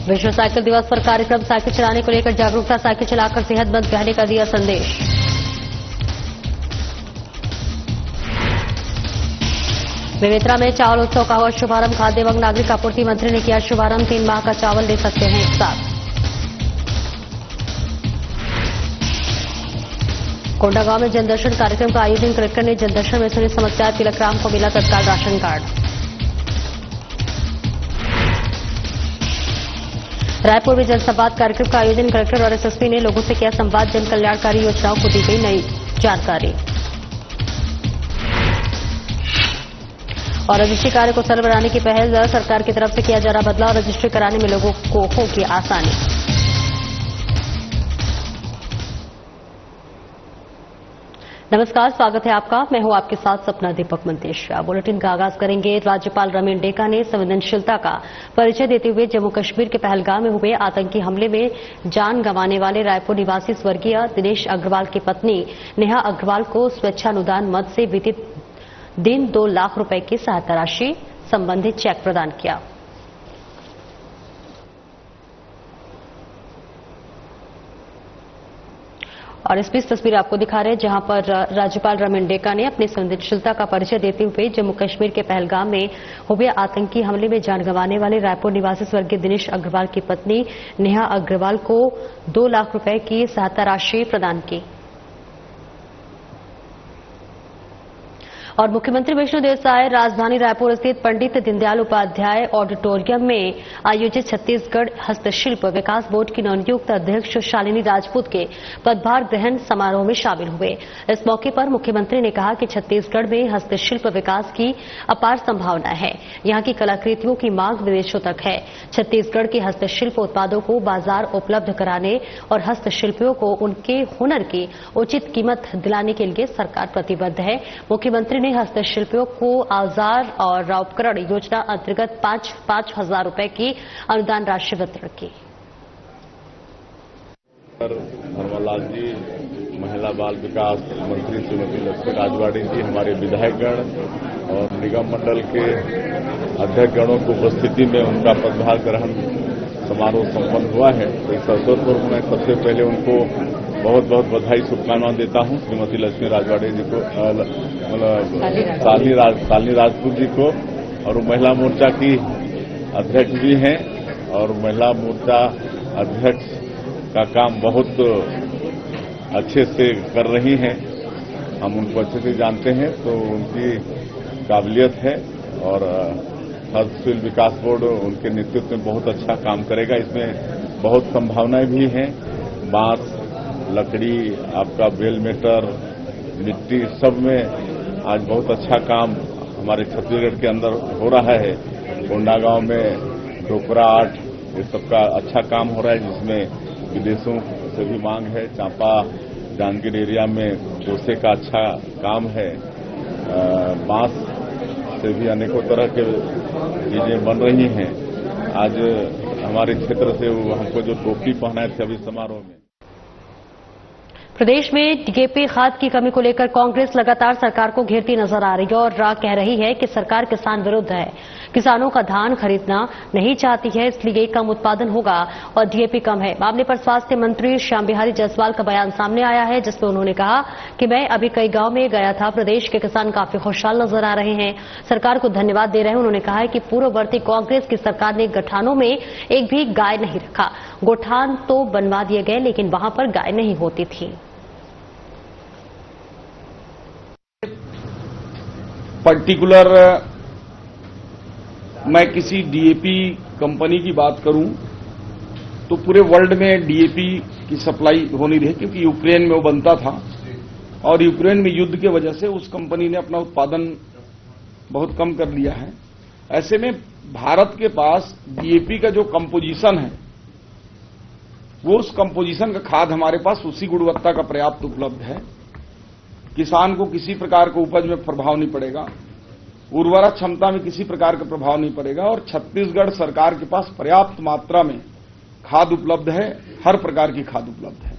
विश्व साइकिल दिवस पर कार्यक्रम, साइकिल चलाने को लेकर जागरूकता, साइकिल चलाकर सेहतमंद रहने का दिया संदेश। बेमेतरा में चावल उत्सव का हुआ शुभारंभ, खाद्य एवं नागरिक आपूर्ति मंत्री ने किया शुभारंभ। 3 माह का चावल ले सकते हैं एक साथ। कोंडागांव में जनदर्शन कार्यक्रम का आयोजन, कलेक्टर ने जनदर्शन में सुनी समस्या, तिलकराम को मिला तत्काल राशन कार्ड। रायपुर में जनसंवाद कार्यक्रम का आयोजन, कलेक्टर और एसएसपी ने लोगों से किया संवाद, जन कल्याणकारी योजनाओं को दी गई नई जानकारी। और रजिस्ट्री कार्य को सरल बनाने की पहल सरकार की तरफ से किया जा रहा बदलाव, रजिस्ट्री कराने में लोगों को होगी आसानी। नमस्कार, स्वागत है आपका। मैं हूं आपके साथ सपना दीपक मंतेश्वर। बुलेटिन का आगाज करेंगे। राज्यपाल रमेन डेका ने संवेदनशीलता का परिचय देते हुए जम्मू कश्मीर के पहलगाम में हुए आतंकी हमले में जान गंवाने वाले रायपुर निवासी स्वर्गीय दिनेश अग्रवाल की पत्नी नेहा अग्रवाल को स्वेच्छानुदान मद से विदित दिन 2 लाख रुपए की सहायता राशि संबंधित चेक प्रदान किया। और इस बीच तस्वीर आपको दिखा रहे हैं जहां पर राज्यपाल रमेन डेका ने अपनी संवेदनशीलता का परिचय देते हुए जम्मू कश्मीर के पहलगाम में हुए आतंकी हमले में जान गंवाने वाले रायपुर निवासी स्वर्गीय दिनेश अग्रवाल की पत्नी नेहा अग्रवाल को 2 लाख रुपए की सहायता राशि प्रदान की। और मुख्यमंत्री विष्णु देव साय राजधानी रायपुर स्थित पंडित दीनदयाल उपाध्याय ऑडिटोरियम में आयोजित छत्तीसगढ़ हस्तशिल्प विकास बोर्ड की नवनियुक्त अध्यक्ष शालिनी राजपूत के पदभार ग्रहण समारोह में शामिल हुए। इस मौके पर मुख्यमंत्री ने कहा कि छत्तीसगढ़ में हस्तशिल्प विकास की अपार संभावना है। यहां की कलाकृतियों की मांग विदेशों तक है। छत्तीसगढ़ के हस्तशिल्प उत्पादों को बाजार उपलब्ध कराने और हस्तशिल्पियों को उनके हुनर की उचित कीमत दिलाने के लिए सरकार प्रतिबद्ध है। मुख्यमंत्री हस्तशिल्पियों को औजार और उपकरण योजना अंतर्गत 5-5 हजार रुपए की अनुदान राशि वितरण की। धर्मलाल जी, महिला बाल विकास मंत्री श्रीमती लक्ष्मी राजवाड़ी जी, हमारे विधायकगण और निगम मंडल के अध्यक्षगणों की उपस्थिति में उनका पदभार ग्रहण समारोह संपन्न हुआ है। तो इस अवसर पर मैं सबसे पहले उनको बहुत बहुत बधाई, शुभकामनाएं देता हूं। श्रीमती लक्ष्मी राजवाड़ी जी को, शालिनी राजपूत जी को, और महिला मोर्चा की अध्यक्ष भी हैं और महिला मोर्चा अध्यक्ष का काम बहुत अच्छे से कर रही हैं। हम उनको अच्छे से जानते हैं, तो उनकी काबिलियत है और हस्तशिल्प विकास बोर्ड उनके नेतृत्व में बहुत अच्छा काम करेगा। इसमें बहुत संभावनाएं भी हैं। बांस, लकड़ी, आपका बेल मेटर, मिट्टी, सब में आज बहुत अच्छा काम हमारे छत्तीसगढ़ के अंदर हो रहा है। कोंडागांव में डोकरा आर्ट, ये सबका अच्छा काम हो रहा है, जिसमें विदेशों से भी मांग है। चांपा जांजगीर एरिया में डोसे का अच्छा काम है। बांस से भी अनेकों तरह के चीजें बन रही हैं। आज हमारे क्षेत्र से हमको जो टोपी पहनाए थे अभी समारोह में। प्रदेश में डीएपी खाद की कमी को लेकर कांग्रेस लगातार सरकार को घेरती नजर आ रही है और कह रही है कि सरकार किसान विरुद्ध है। किसानों का धान खरीदना नहीं चाहती है, इसलिए कम उत्पादन होगा और डीएपी कम है। मामले पर स्वास्थ्य मंत्री श्याम बिहारी जायसवाल का बयान सामने आया है, जिसमें उन्होंने कहा कि मैं अभी कई गांव में गया था, प्रदेश के किसान काफी खुशहाल नजर आ रहे हैं, सरकार को धन्यवाद दे रहे हैं। उन्होंने कहा है कि पूर्ववर्ती कांग्रेस की सरकार ने गठानों में एक भी गाय नहीं रखा। गोठान तो बनवा दिए गए, लेकिन वहां पर गाय नहीं होती थी। पर्टिकुलर मैं किसी डीएपी कंपनी की बात करूं तो पूरे वर्ल्ड में डीएपी की सप्लाई हो नहीं रही, क्योंकि यूक्रेन में वो बनता था और यूक्रेन में युद्ध की वजह से उस कंपनी ने अपना उत्पादन बहुत कम कर लिया है। ऐसे में भारत के पास डीएपी का जो कंपोजिशन है, वो उस कंपोजिशन का खाद हमारे पास उसी गुणवत्ता का पर्याप्त उपलब्ध है। किसान को किसी प्रकार का उपज में प्रभाव नहीं पड़ेगा, उर्वरक क्षमता में किसी प्रकार का प्रभाव नहीं पड़ेगा और छत्तीसगढ़ सरकार के पास पर्याप्त मात्रा में खाद उपलब्ध है, हर प्रकार की खाद उपलब्ध है।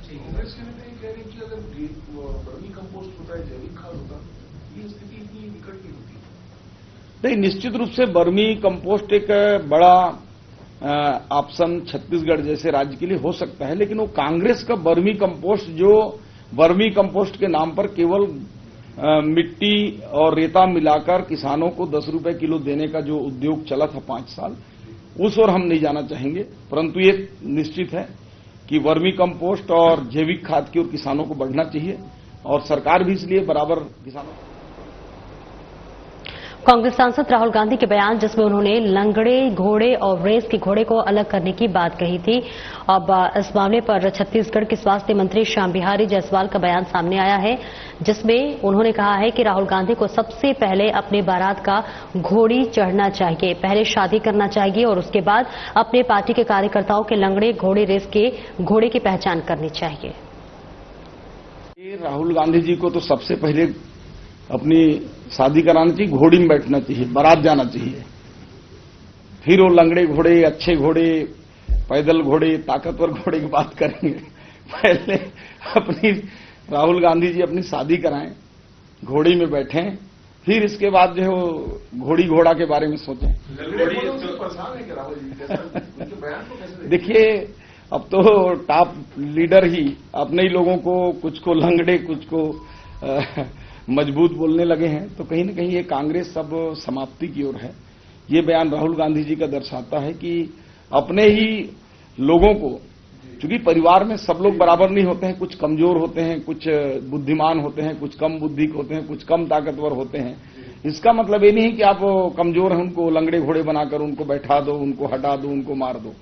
नहीं, निश्चित रूप से बर्मी कंपोस्ट एक बड़ा ऑप्शन छत्तीसगढ़ जैसे राज्य के लिए हो सकता है, लेकिन वो कांग्रेस का वर्मी कंपोस्ट, जो वर्मी कंपोस्ट के नाम पर केवल मिट्टी और रेता मिलाकर किसानों को 10 रुपए किलो देने का जो उद्योग चला था 5 साल, उस ओर हम नहीं जाना चाहेंगे। परंतु ये निश्चित है कि वर्मी कंपोस्ट और जैविक खाद की ओर किसानों को बढ़ना चाहिए, और सरकार भी इसलिए बराबर किसानों। कांग्रेस सांसद राहुल गांधी के बयान, जिसमें उन्होंने लंगड़े घोड़े और रेस के घोड़े को अलग करने की बात कही थी। अब इस मामले पर छत्तीसगढ़ के स्वास्थ्य मंत्री श्याम बिहारी जायसवाल का बयान सामने आया है, जिसमें उन्होंने कहा है कि राहुल गांधी को सबसे पहले अपने बारात का घोड़ी चढ़ना चाहिए, पहले शादी करना चाहिए और उसके बाद अपने पार्टी के कार्यकर्ताओं के लंगड़े घोड़े रेस के घोड़े की पहचान करनी चाहिए। राहुल गांधी जी को तो सबसे पहले अपनी शादी करानी चाहिए, घोड़ी में बैठना चाहिए, बारात जाना चाहिए, फिर वो लंगड़े घोड़े, अच्छे घोड़े, पैदल घोड़े, ताकतवर घोड़े की बात करेंगे। पहले अपनी राहुल गांधी जी अपनी शादी कराएं, घोड़ी में बैठें, फिर इसके बाद जो है वो घोड़ी घोड़ा के बारे में सोचें। देखिए, अब तो टॉप लीडर ही अपने ही लोगों को, कुछ को लंगड़े, कुछ को मजबूत बोलने लगे हैं, तो कहीं न कहीं ये कांग्रेस सब समाप्ति की ओर है। ये बयान राहुल गांधी जी का दर्शाता है कि अपने ही लोगों को, चूंकि परिवार में सब लोग बराबर नहीं होते हैं, कुछ कमजोर होते हैं, कुछ बुद्धिमान होते हैं, कुछ कम बुद्धि के होते हैं, कुछ कम ताकतवर होते हैं। इसका मतलब ये नहीं है कि आप कमजोर हैं उनको लंगड़े घोड़े बनाकर उनको बैठा दो, उनको हटा दो, उनको मार दो।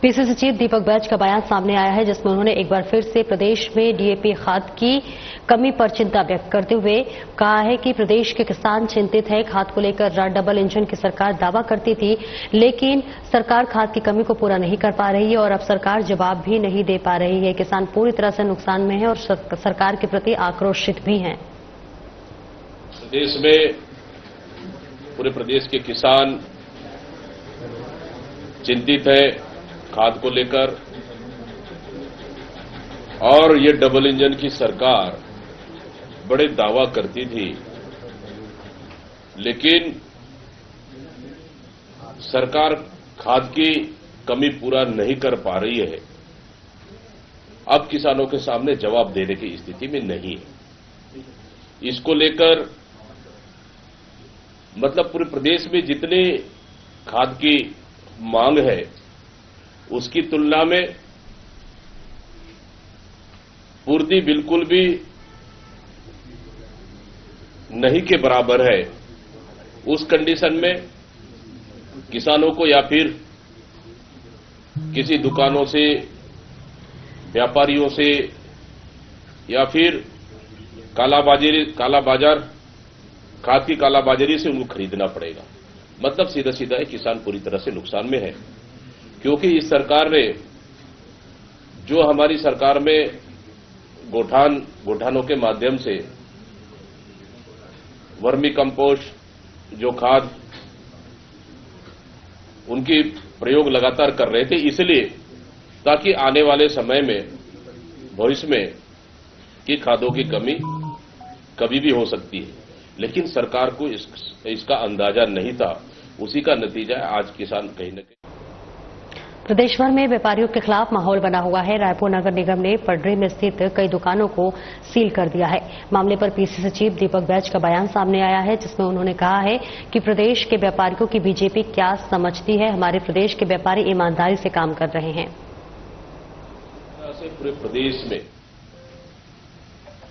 पीसीसी चीफ दीपक बैज का बयान सामने आया है, जिसमें उन्होंने एक बार फिर से प्रदेश में डीएपी खाद की कमी पर चिंता व्यक्त करते हुए कहा है कि प्रदेश के किसान चिंतित है। खाद को लेकर डबल इंजन की सरकार दावा करती थी, लेकिन सरकार खाद की कमी को पूरा नहीं कर पा रही है और अब सरकार जवाब भी नहीं दे पा रही है। किसान पूरी तरह से नुकसान में है और सरकार के प्रति आक्रोशित भी हैं। देश में पूरे प्रदेश के किसान चिंतित है खाद को लेकर, और ये डबल इंजन की सरकार बड़े दावा करती थी, लेकिन सरकार खाद की कमी पूरा नहीं कर पा रही है। अब किसानों के सामने जवाब देने की स्थिति में नहीं है। इसको लेकर मतलब पूरे प्रदेश में जितने खाद की मांग है उसकी तुलना में पूर्ति बिल्कुल भी नहीं के बराबर है। उस कंडीशन में किसानों को या फिर किसी दुकानों से, व्यापारियों से या फिर काला बाजार खाद की कालाबाजारी से उनको खरीदना पड़ेगा। मतलब सीधा सीधा है किसान पूरी तरह से नुकसान में है, क्योंकि इस सरकार ने जो हमारी सरकार में गोठानों के माध्यम से वर्मी कंपोस्ट जो खाद उनकी प्रयोग लगातार कर रहे थे, इसलिए ताकि आने वाले समय में भविष्य में कि खादों की कमी कभी भी हो सकती है, लेकिन सरकार को इसका अंदाजा नहीं था। उसी का नतीजा है आज किसान कहीं न कहीं। प्रदेश भर में व्यापारियों के खिलाफ माहौल बना हुआ है। रायपुर नगर निगम ने पडरी में स्थित कई दुकानों को सील कर दिया है। मामले पर पीसीसी चीफ दीपक बैज का बयान सामने आया है, जिसमें उन्होंने कहा है कि प्रदेश के व्यापारियों की बीजेपी क्या समझती है। हमारे प्रदेश के व्यापारी ईमानदारी से काम कर रहे हैं। पूरे प्रदेश में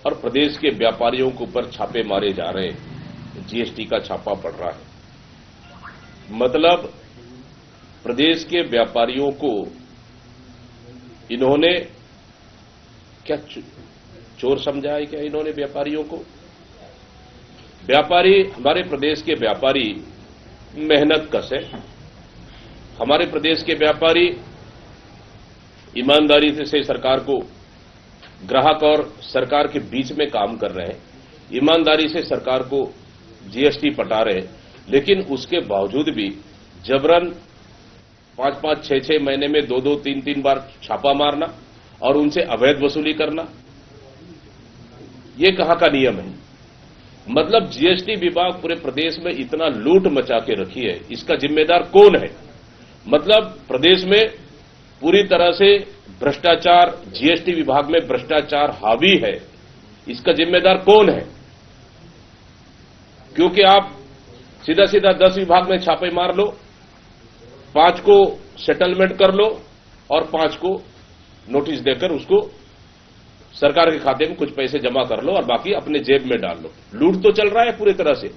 और प्रदेश के व्यापारियों के ऊपर छापे मारे जा रहे हैं, जीएसटी का छापा पड़ रहा है। मतलब प्रदेश के व्यापारियों को इन्होंने क्या चोर समझा है? क्या इन्होंने व्यापारियों को? व्यापारी, हमारे प्रदेश के व्यापारी मेहनत कश है। हमारे प्रदेश के व्यापारी ईमानदारी से सरकार को, ग्राहक और सरकार के बीच में काम कर रहे हैं, ईमानदारी से सरकार को जीएसटी पटा रहे हैं, लेकिन उसके बावजूद भी जबरन 5-5, 6-6 महीने में 2-2, 3-3 बार छापा मारना और उनसे अवैध वसूली करना, ये कहां का नियम है? मतलब जीएसटी विभाग पूरे प्रदेश में इतना लूट मचा के रखी है, इसका जिम्मेदार कौन है? मतलब प्रदेश में पूरी तरह से भ्रष्टाचार, जीएसटी विभाग में भ्रष्टाचार हावी है। इसका जिम्मेदार कौन है? क्योंकि आप सीधा सीधा 10 विभाग में छापे मार लो, 5 को सेटलमेंट कर लो और 5 को नोटिस देकर उसको सरकार के खाते में कुछ पैसे जमा कर लो और बाकी अपने जेब में डाल लो। लूट तो चल रहा है पूरी तरह से।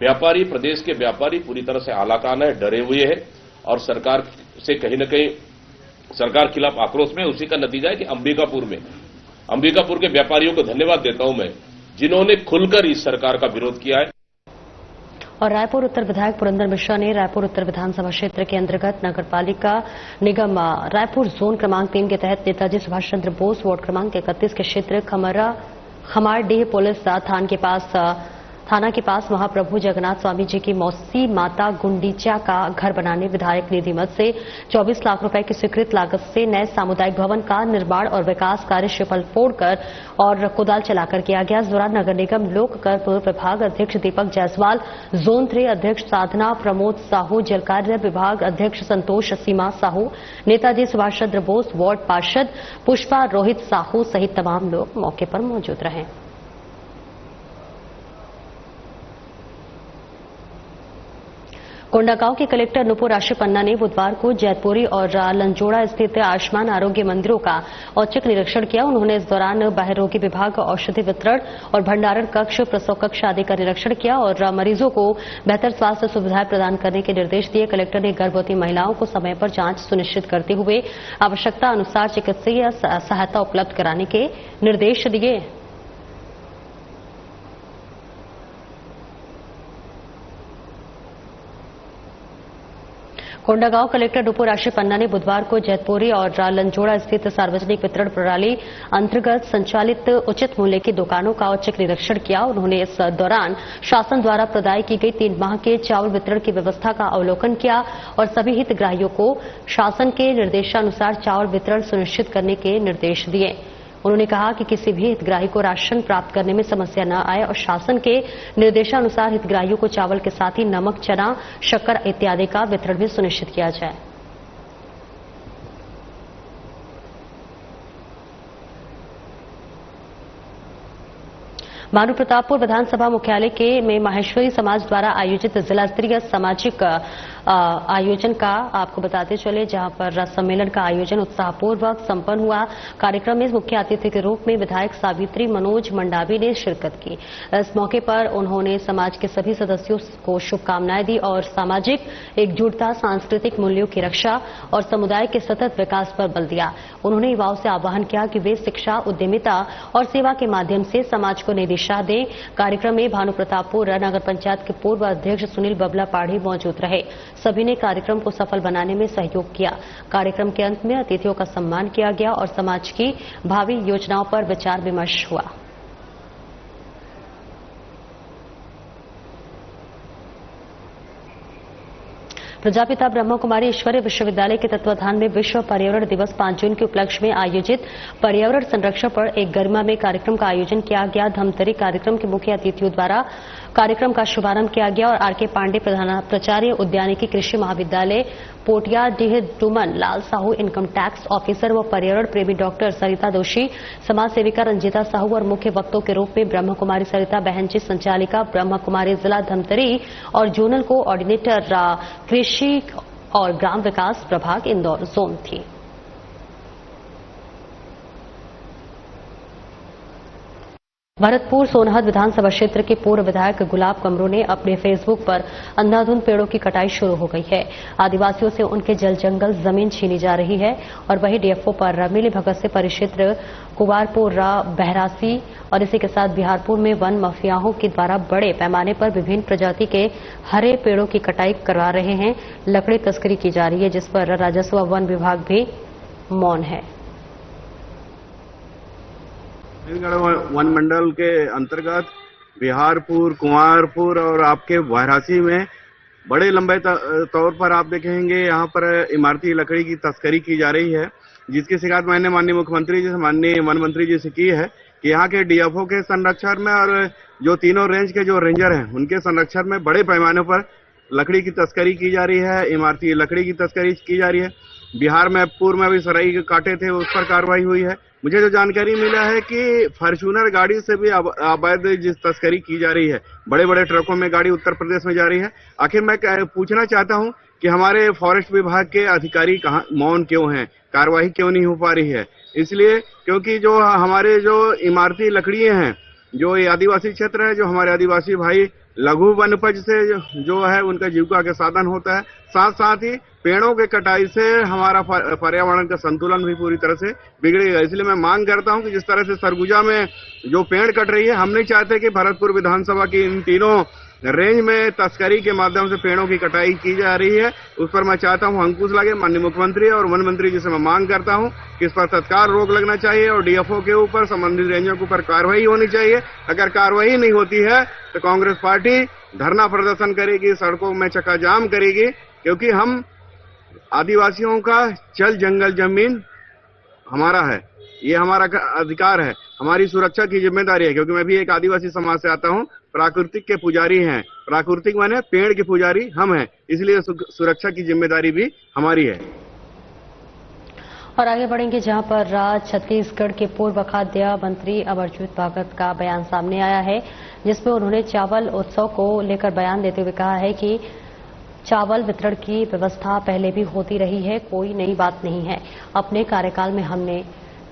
व्यापारी, प्रदेश के व्यापारी पूरी तरह से आलाकान है, डरे हुए हैं और सरकार से कहीं न कहीं सरकार खिलाफ आक्रोश में। उसी का नतीजा है कि अंबिकापुर के व्यापारियों को धन्यवाद देता हूं मैं, जिन्होंने खुलकर इस सरकार का विरोध किया है। और रायपुर उत्तर विधायक पुरंदर मिश्रा ने रायपुर उत्तर विधानसभा क्षेत्र के अंतर्गत नगरपालिका निगम रायपुर जोन क्रमांक 3 के तहत नेताजी सुभाष चंद्र बोस वार्ड क्रमांक 31 के क्षेत्र खमारडीह पुलिस थाना के पास महाप्रभु जगन्नाथ स्वामी जी की मौसी माता गुंडीचा का घर बनाने विधायक निधि मद से 24 लाख रुपए की स्वीकृत लागत से नए सामुदायिक भवन का निर्माण और विकास कार्य शिफल फोड़कर और कुदाल चलाकर किया गया। इस दौरान नगर निगम लोक कर पूर्व विभाग अध्यक्ष दीपक जायसवाल, जोन 3 अध्यक्ष साधना प्रमोद साहू, जल कार्य विभाग अध्यक्ष संतोष सीमा साहू, नेताजी सुभाष चंद्र बोस वार्ड पार्षद पुष्पा रोहित साहू सहित तमाम लोग मौके पर मौजूद रहे। कोंडागांव के कलेक्टर नुपुर आशी पन्ना ने बुधवार को जैतपुरी और लंजोड़ा स्थित आयुष्मान आरोग्य मंदिरों का औचक निरीक्षण किया। उन्होंने इस दौरान बाह्यरोगी विभाग, औषधि वितरण और भंडारण कक्ष, प्रसव कक्ष आदि का निरीक्षण किया और मरीजों को बेहतर स्वास्थ्य सुविधाएं प्रदान करने के निर्देश दिए। कलेक्टर ने गर्भवती महिलाओं को समय पर जांच सुनिश्चित करते हुए आवश्यकता अनुसार चिकित्सीय सहायता उपलब्ध कराने के निर्देश दिए। कोंडागांव कलेक्टर नुपुर आशी पन्ना ने बुधवार को जैतपुरी और लंजोड़ा स्थित सार्वजनिक वितरण प्रणाली अंतर्गत संचालित उचित मूल्य की दुकानों का औचक निरीक्षण किया। उन्होंने इस दौरान शासन द्वारा प्रदाय की गई 3 माह के चावल वितरण की व्यवस्था का अवलोकन किया और सभी हितग्राहियों को शासन के निर्देशानुसार चावल वितरण सुनिश्चित करने के निर्देश दिए। उन्होंने कहा कि किसी भी हितग्राही को राशन प्राप्त करने में समस्या न आए और शासन के निर्देशानुसार हितग्राहियों को चावल के साथ ही नमक, चना, शक्कर इत्यादि का वितरण भी सुनिश्चित किया जाए। भानुप्रतापपुर विधानसभा मुख्यालय में माहेश्वरी समाज द्वारा आयोजित जिला स्तरीय सामाजिक आयोजन का आपको बताते चले, जहां पर सम्मेलन का आयोजन उत्साहपूर्वक संपन्न हुआ। कार्यक्रम में मुख्य अतिथि के रूप में विधायक सावित्री मनोज मंडावी ने शिरकत की। इस मौके पर उन्होंने समाज के सभी सदस्यों को शुभकामनाएं दी और सामाजिक एकजुटता, सांस्कृतिक मूल्यों की रक्षा और समुदाय के सतत विकास पर बल दिया। उन्होंने युवाओं से आह्वान किया कि वे शिक्षा, उद्यमिता और सेवा के माध्यम से समाज को नई दिशा दें। कार्यक्रम में भानुप्रतापपुर नगर पंचायत के पूर्व अध्यक्ष सुनील बबला पाढ़ी मौजूद रहे। सभी ने कार्यक्रम को सफल बनाने में सहयोग किया। कार्यक्रम के अंत में अतिथियों का सम्मान किया गया और समाज की भावी योजनाओं पर विचार विमर्श हुआ। प्रजापिता ब्रह्मा कुमारी ईश्वरीय विश्वविद्यालय के तत्वाधान में विश्व पर्यावरण दिवस 5 जून के उपलक्ष्य में आयोजित पर्यावरण संरक्षण पर एक गरिमा में कार्यक्रम का आयोजन किया गया। धमतरी कार्यक्रम के मुख्य अतिथियों द्वारा कार्यक्रम का शुभारंभ किया गया और आर.के. पांडे प्रधानाचार्य उद्यानिकी कृषि महाविद्यालय पोटिया डीह डुमन, लाल साहू इनकम टैक्स ऑफिसर व पर्यावरण प्रेमी डॉक्टर सरिता दोषी, समाज सेविका रंजिता साहू और मुख्य वक्तों के रूप में ब्रह्मा कुमारी सरिता बहन जी, संचालिका ब्रह्मा कुमारी जिला धमतरी और जोनल कोऑर्डिनेटर कृषि और ग्राम विकास प्रभाग इंदौर जोन थी। भरतपुर सोनहद विधानसभा क्षेत्र के पूर्व विधायक गुलाब कमरों ने अपने फेसबुक पर अंधाधुंध पेड़ों की कटाई शुरू हो गई है। आदिवासियों से उनके जल जंगल जमीन छीनी जा रही है और वही डीएफओ पर मिली भगत से परिक्षेत्र कुवारपुर बहरासी और इसी के साथ बिहारपुर में वन माफियाओं के द्वारा बड़े पैमाने पर विभिन्न प्रजाति के हरे पेड़ों की कटाई करवा रहे हैं। लकड़ी तस्करी की जा रही है, जिस पर राजस्व वन विभाग भी मौन है। वन मंडल के अंतर्गत बिहारपुर, कुंवारपुर और आपके वाराणसी में बड़े लंबे तौर पर आप देखेंगे यहाँ पर इमारती लकड़ी की तस्करी की जा रही है, जिसकी शिकायत मैंने माननीय मुख्यमंत्री जी से, माननीय वन मंत्री जी से की है कि यहाँ के डीएफओ के संरक्षण में और जो तीनों रेंज के जो रेंजर हैं उनके संरक्षण में बड़े पैमाने पर लकड़ी की तस्करी की जा रही है, इमारती लकड़ी की तस्करी की जा रही है। बिहार में पूर्व में भी सराई के काटे थे, उस पर कार्रवाई हुई है। मुझे जो जानकारी मिला है कि फॉर्च्यूनर गाड़ी से भी अवैध जिस तस्करी की जा रही है, बड़े बड़े ट्रकों में गाड़ी उत्तर प्रदेश में जा रही है। आखिर मैं पूछना चाहता हूं कि हमारे फॉरेस्ट विभाग के अधिकारी कहाँ मौन क्यों हैं, कार्रवाई क्यों नहीं हो पा रही है? इसलिए क्योंकि जो हमारे जो इमारती लकड़ियां हैं, जो ये आदिवासी क्षेत्र है, जो हमारे आदिवासी भाई लघु वनोपज से जो है उनका जीविका का साधन होता है, साथ साथ ही पेड़ों के कटाई से हमारा पर्यावरण का संतुलन भी पूरी तरह से बिगड़ेगा। इसलिए मैं मांग करता हूं कि जिस तरह से सरगुजा में जो पेड़ कट रही है, हम नहीं चाहते कि भरतपुर विधानसभा की इन तीनों रेंज में तस्करी के माध्यम से पेड़ों की कटाई की जा रही है। उस पर मैं चाहता हूं अंकुश लगे। माननीय मुख्यमंत्री और वन मंत्री जी से मैं मांग करता हूं कि इस पर तत्काल रोक लगना चाहिए और डीएफओ के ऊपर, संबंधित रेंजों के ऊपर कार्रवाई होनी चाहिए। अगर कार्रवाई नहीं होती है तो कांग्रेस पार्टी धरना प्रदर्शन करेगी, सड़कों में चक्का जाम करेगी, क्योंकि हम आदिवासियों का जल जंगल जमीन हमारा है, ये हमारा अधिकार है, हमारी सुरक्षा की जिम्मेदारी है। क्योंकि मैं भी एक आदिवासी समाज से आता हूं, प्राकृतिक के पुजारी हैं, प्राकृतिक माने पेड़ के पुजारी हम हैं, इसलिए सुरक्षा की जिम्मेदारी भी हमारी है। और आगे बढ़ेंगे जहां पर छत्तीसगढ़ के पूर्व खाद्य मंत्री अमरजीत भगत का बयान सामने आया है, जिसमें उन्होंने चावल उत्सव को लेकर बयान देते हुए कहा है कि चावल वितरण की व्यवस्था पहले भी होती रही है, कोई नई बात नहीं है। अपने कार्यकाल में हमने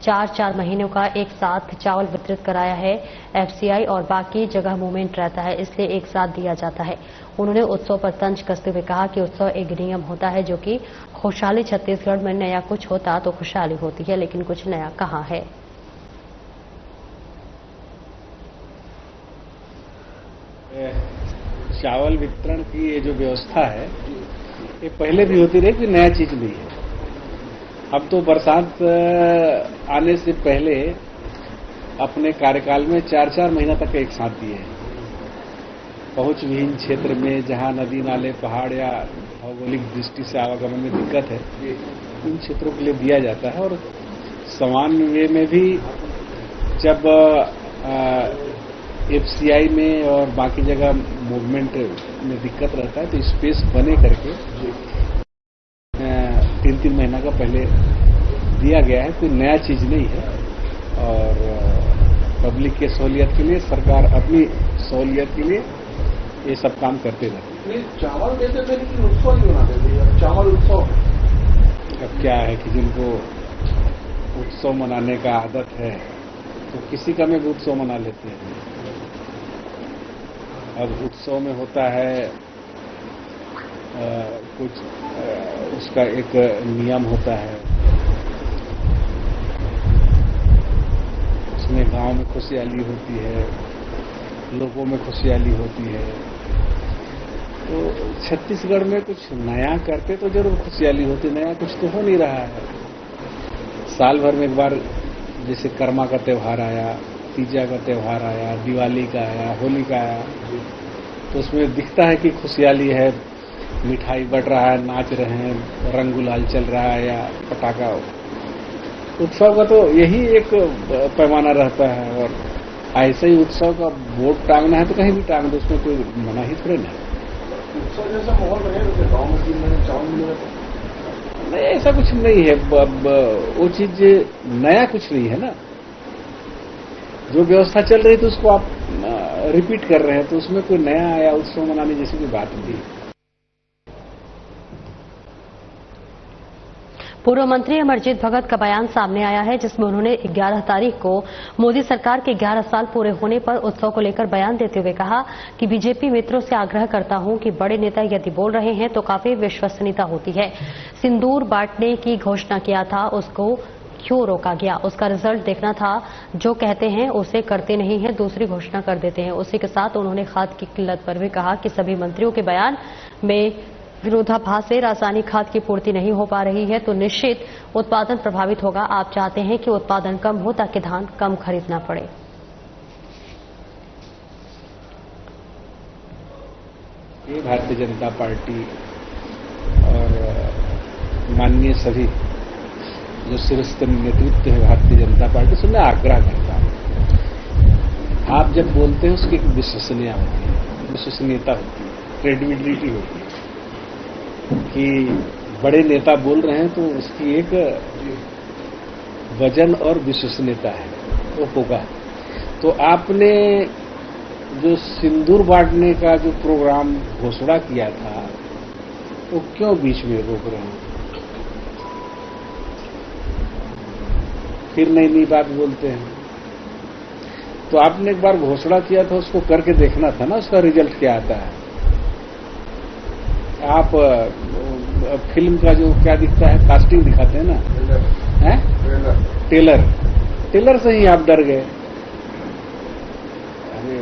4-4 महीनों का एक साथ चावल वितरित कराया है। एफसीआई और बाकी जगह मूवमेंट रहता है, इसलिए एक साथ दिया जाता है। उन्होंने उत्सव पर तंज कसते हुए कहा कि उत्सव एक नियम होता है, जो कि खुशहाली छत्तीसगढ़ में नया कुछ होता तो खुशहाली होती है, लेकिन कुछ नया कहाँ है। चावल वितरण की ये जो व्यवस्था है, ये पहले भी होती रही, कोई नया चीज नहीं है। अब तो बरसात आने से पहले अपने कार्यकाल में 4-4 महीना तक एक साथ दिए हैं। पहुंच विहीन क्षेत्र में जहां नदी नाले पहाड़ या भौगोलिक दृष्टि से आवागमन में दिक्कत है, उन क्षेत्रों के लिए दिया जाता है। और सामान्य वे में भी जब एफसीआई में और बाकी जगह मूवमेंट में दिक्कत रहता है तो स्पेस बने करके 3-3 महीना का पहले दिया गया है। कोई नया चीज नहीं है। और पब्लिक के सहूलियत के लिए सरकार अपनी सहूलियत के लिए ये सब काम करते रहते हैं। चावल देते थे लेकिन उत्सव नहीं बनाते थे, चावल उत्सव। अब क्या है कि जिनको उत्सव मनाने का आदत है तो किसी का में भी उत्सव मना लेते हैं। अब उत्सव में होता है कुछ उसका एक नियम होता है, उसमें गांव में खुशहाली होती है, लोगों में खुशहाली होती है। तो छत्तीसगढ़ में कुछ नया करते तो जरूर खुशहाली होती, नया कुछ तो हो नहीं रहा है। साल भर में एक बार जैसे कर्मा का त्योहार आया, तीजा का त्योहार आया, दिवाली का आया, होली का आया, तो उसमें दिखता है कि खुशहाली है, मिठाई बट रहा है, नाच रहे हैं, रंग गुलाल चल रहा है या पटाखा। उत्सव का तो यही एक पैमाना रहता है। और ऐसे ही उत्सव का बोर्ड टांगना है तो कहीं भी टांग दो, उसमें कोई मना ही थोड़े ना। उत्सव जैसा माहौल रहेगा गाँव में 3 महीने चावल मिलेगा नहीं, ऐसा कुछ नहीं है। वो चीज नया कुछ नहीं है ना। जो व्यवस्था चल रही थी उसको आप रिपीट कर रहे हैं, तो उसमें कोई नया या उत्सव मनाने जैसी कोई बात नहीं है। पूर्व मंत्री अमरजीत भगत का बयान सामने आया है, जिसमें उन्होंने 11 तारीख को मोदी सरकार के 11 साल पूरे होने पर उत्सव को लेकर बयान देते हुए कहा कि बीजेपी मित्रों से आग्रह करता हूं कि बड़े नेता यदि बोल रहे हैं तो काफी विश्वसनीयता होती है। सिंदूर बांटने की घोषणा किया था, उसको क्यों रोका गया? उसका रिजल्ट देखना था। जो कहते हैं उसे करते नहीं है, दूसरी घोषणा कर देते हैं। उसी के साथ उन्होंने खाद की किल्लत पर भी कहा कि सभी मंत्रियों के बयान में विरोधाभास से रासायनिक खाद की पूर्ति नहीं हो पा रही है तो निश्चित उत्पादन प्रभावित होगा। आप चाहते हैं कि उत्पादन कम हो ताकि धान कम खरीदना पड़े। ये भारतीय जनता पार्टी और माननीय सभी जो शीर्ष नेतृत्व है भारतीय जनता पार्टी से मैं आग्रह करता हूं, आप जब बोलते हैं उसकी एक विश्वसनीयता होती है, क्रेडिबिलिटी होती है। कि बड़े नेता बोल रहे हैं तो उसकी एक वजन और विश्वसनीयता है, वो होगा। तो आपने जो सिंदूर बांटने का जो प्रोग्राम घोषणा किया था वो क्यों बीच में रोक रहे हैं? फिर नई नई बात बोलते हैं। तो आपने एक बार घोषणा किया था, उसको करके देखना था ना, उसका रिजल्ट क्या आता है। आप फिल्म का जो क्या दिखता है, कास्टिंग दिखाते हैं ना, टेलर से ही आप डर गए। अरे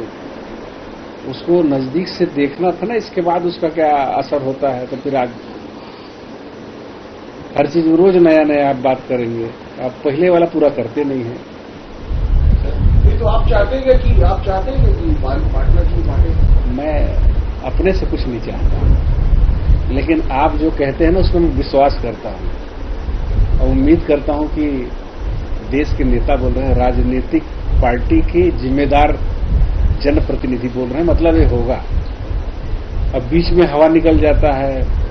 उसको नजदीक से देखना था ना, इसके बाद उसका क्या असर होता है। तो फिर आज हर चीज रोज नया नया आप बात करेंगे, आप पहले वाला पूरा करते नहीं है। ये तो आप चाहते हैं कि बांटना चाहिए बांटे। मैं अपने से कुछ नहीं चाहता, लेकिन आप जो कहते हैं ना उसमें मैं विश्वास करता हूं और उम्मीद करता हूं कि देश के नेता बोल रहे हैं, राजनीतिक पार्टी के जिम्मेदार जनप्रतिनिधि बोल रहे हैं, मतलब ये होगा। अब बीच में हवा निकल जाता है।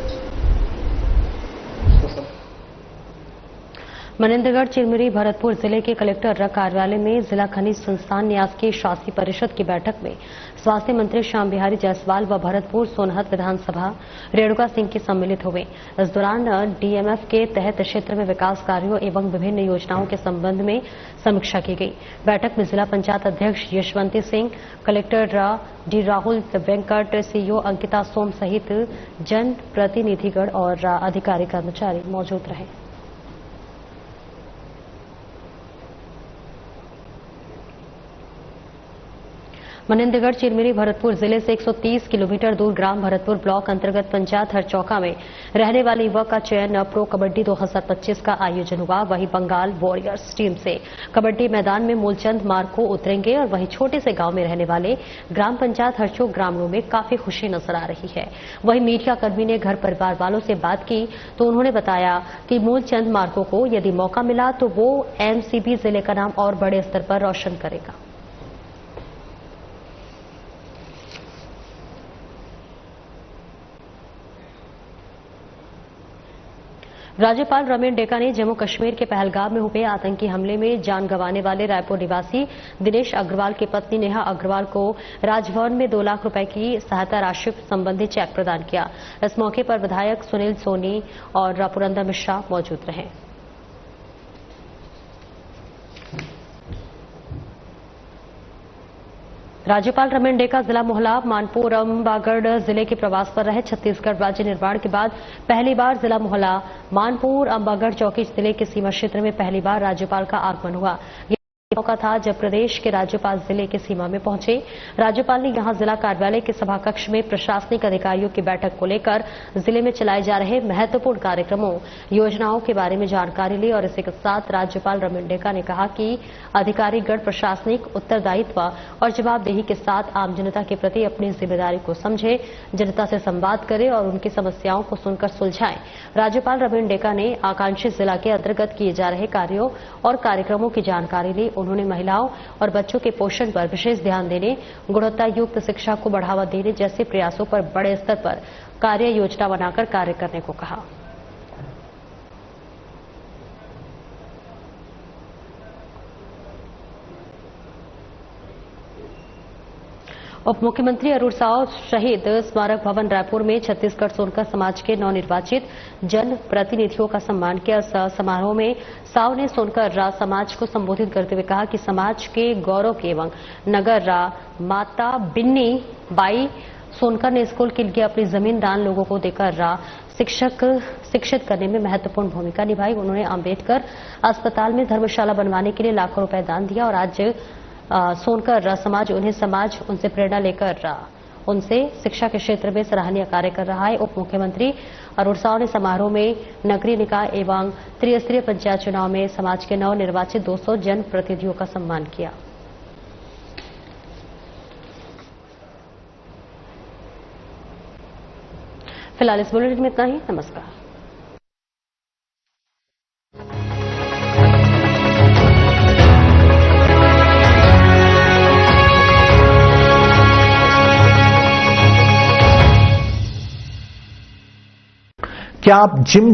मनेंद्रगढ़, चिरमिरी, भरतपुर जिले के कलेक्टर कार्यालय में जिला खनिज संस्थान न्यास की शासी परिषद की बैठक में स्वास्थ्य मंत्री श्याम बिहारी जायसवाल व भरतपुर सोनहत विधानसभा रेणुका सिंह के सम्मिलित हुए। इस दौरान डीएमएफ के तहत क्षेत्र में विकास कार्यों एवं विभिन्न योजनाओं के संबंध में समीक्षा की गई। बैठक में जिला पंचायत अध्यक्ष Yashwanti Singh, collector D Rahul Venkat, CEO Ankita Som सहित जन प्रतिनिधिगण और अधिकारी कर्मचारी मौजूद रहे। मनेंद्रगढ़, चिरमिरी, भरतपुर जिले से 130 किलोमीटर दूर ग्राम भरतपुर ब्लॉक अंतर्गत पंचायत हरचौका में रहने वाले युवक का चयन प्रो कबड्डी 2025 का आयोजन हुआ। वहीं बंगाल वॉरियर्स टीम से कबड्डी मैदान में मूलचंद मार्को उतरेंगे और वहीं छोटे से गांव में रहने वाले ग्राम पंचायत हरचौक ग्रामीणों में काफी खुशी नजर आ रही है। वहीं मीडिया कर्मी ने घर परिवार वालों से बात की तो उन्होंने बताया कि मूलचंद मार्को को यदि मौका मिला तो वो एमसीबी जिले का नाम और बड़े स्तर पर रोशन करेगा। राज्यपाल रमेन डेका ने जम्मू कश्मीर के पहलगाम में हुए आतंकी हमले में जान गंवाने वाले रायपुर निवासी दिनेश अग्रवाल की पत्नी नेहा अग्रवाल को राजभवन में 2 लाख रुपए की सहायता राशि संबंधी चेक प्रदान किया। इस मौके पर विधायक सुनील सोनी और पुरंदर मिश्रा मौजूद रहे। राज्यपाल रमेन डेका जिला मोहला, मानपुर, अंबागढ़ जिले के प्रवास पर रहे। छत्तीसगढ़ राज्य निर्माण के बाद पहली बार जिला मोहला, मानपुर, अंबागढ़ चौकी जिले के सीमा क्षेत्र में पहली बार राज्यपाल का आगमन हुआ। मौका था जब प्रदेश के राज्यपाल जिले के सीमा में पहुंचे। राज्यपाल ने यहां जिला कार्यालय के सभा कक्ष में प्रशासनिक अधिकारियों की बैठक को लेकर जिले में चलाए जा रहे महत्वपूर्ण कार्यक्रमों, योजनाओं के बारे में जानकारी ली और इसी के साथ राज्यपाल रमेन डेका ने कहा कि अधिकारीगण प्रशासनिक उत्तरदायित्व और जवाबदेही के साथ आम जनता के प्रति अपनी जिम्मेदारी को समझे, जनता से संवाद करें और उनकी समस्याओं को सुनकर सुलझाएं। राज्यपाल रमेन डेका ने आकांक्षित जिला के अंतर्गत किए जा रहे कार्यों और कार्यक्रमों की जानकारी ली। उन्होंने महिलाओं और बच्चों के पोषण पर विशेष ध्यान देने, गुणवत्ता युक्त शिक्षा को बढ़ावा देने जैसे प्रयासों पर बड़े स्तर पर कार्य योजना बनाकर कार्य करने को कहा। उप मुख्यमंत्री अरुण साव शहीद स्मारक भवन रायपुर में छत्तीसगढ़ सोनकर समाज के नवनिर्वाचित जन प्रतिनिधियों का सम्मान किया। समारोह में साव ने सोनकर समाज को संबोधित करते हुए कहा कि समाज के गौरव के एवं नगर माता बिन्नी बाई सोनकर ने स्कूल के लिए अपनी जमीन दान लोगों को देकर शिक्षित करने में महत्वपूर्ण भूमिका निभाई। उन्होंने अम्बेडकर अस्पताल में धर्मशाला बनवाने के लिए लाखों रुपए दान दिया और आज सोनकर समाज उनसे प्रेरणा लेकर उनसे शिक्षा के क्षेत्र में सराहनीय कार्य कर रहा है। उप मुख्यमंत्री अरुण साव ने समारोह में नगरीय निकाय एवं त्रिस्तरीय पंचायत चुनाव में समाज के नवनिर्वाचित 200 जन प्रतिनिधियों का सम्मान किया। फिलहाल इस बुलेटिन में इतना ही। नमस्कार। क्या आप जिम